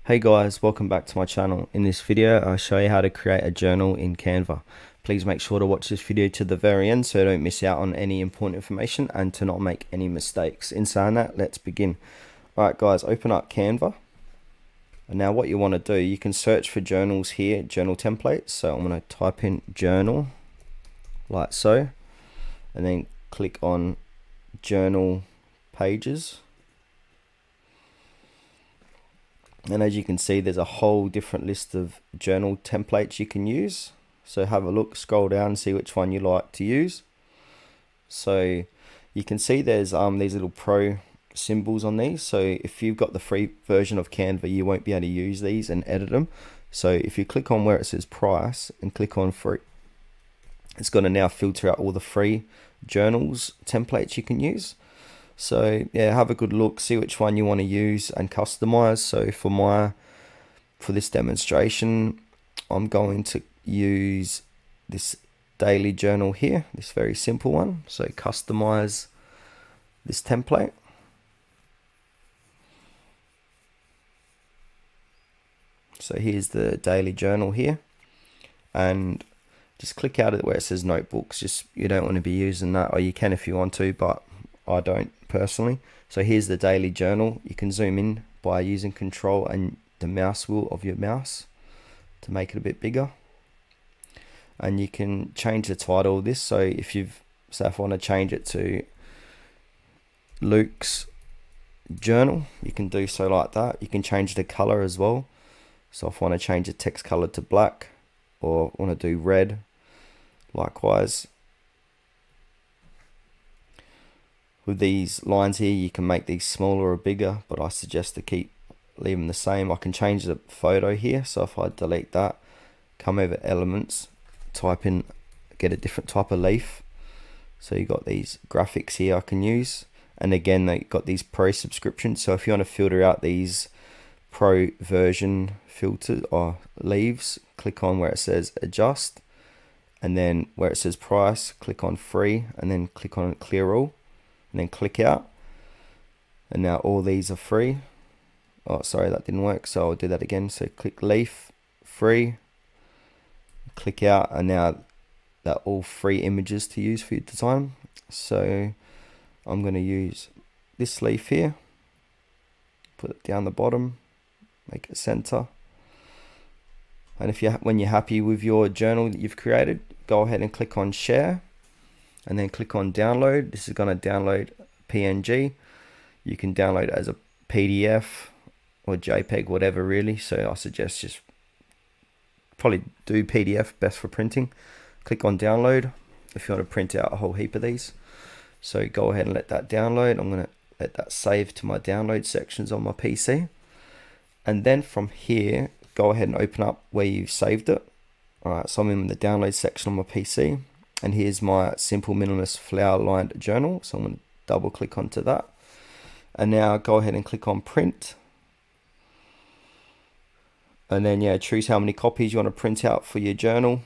Hey guys, welcome back to my channel. In this video, I'll show you how to create a journal in Canva. Please make sure to watch this video to the very end so you don't miss out on any important information and to not make any mistakes. In saying that, let's begin. Alright guys, open up Canva. And now what you want to do, you can search for journals here, journal templates. So I'm going to type in journal, like so. And then click on journal pages. And as you can see, there's a whole different list of journal templates you can use. So have a look, scroll down and see which one you like to use. So you can see there's these little pro symbols on these. So if you've got the free version of Canva, you won't be able to use these and edit them. So if you click on where it says price and click on free, it's going to now filter out all the free journals templates you can use. So yeah, have a good look, see which one you want to use and customize. So for this demonstration, I'm going to use this daily journal here, this very simple one. So customize this template. So here's the daily journal here, and just click out of it where it says notebooks. Just, you don't want to be using that, or you can if you want to, but I don't personally. So here's the daily journal. You can zoom in by using control and the mouse wheel of your mouse to make it a bit bigger. And you can change the title of this. So if I want to change it to Luke's journal, you can do so like that. You can change the color as well. So if I want to change the text color to black, or want to do red, likewise. With these lines here, you can make these smaller or bigger, but I suggest to leave them the same. I can change the photo here. So if I delete that, come over elements, type in, get a different type of leaf. So you got these graphics here I can use. And again, they got these pro subscriptions. So if you want to filter out these pro version filters or leaves, click on where it says adjust. And then where it says price, click on free, and then click on clear all. And then click out, and now all these are free. Oh, sorry, that didn't work, so I'll do that again. So click leaf, free, click out, and now they're all free images to use for your design. So I'm going to use this leaf here, put it down the bottom, make it center. And when you're happy with your journal that you've created, go ahead and click on share. And then click on download. This is going to download PNG. You can download it as a PDF or JPEG, whatever really. So I suggest just probably do PDF, best for printing. Click on download if you want to print out a whole heap of these. So go ahead and let that download. I'm going to let that save to my download sections on my PC. And then from here, go ahead and open up where you've saved it. Alright, so I'm in the download section on my PC. And here's my simple minimalist flower lined journal. So I'm going to double click onto that. And now go ahead and click on print. And then yeah, choose how many copies you want to print out for your journal.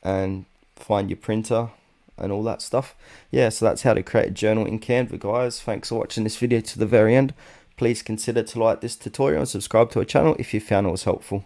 And find your printer and all that stuff. Yeah, so that's how to create a journal in Canva, guys. Thanks for watching this video to the very end. Please consider to like this tutorial and subscribe to our channel if you found it was helpful.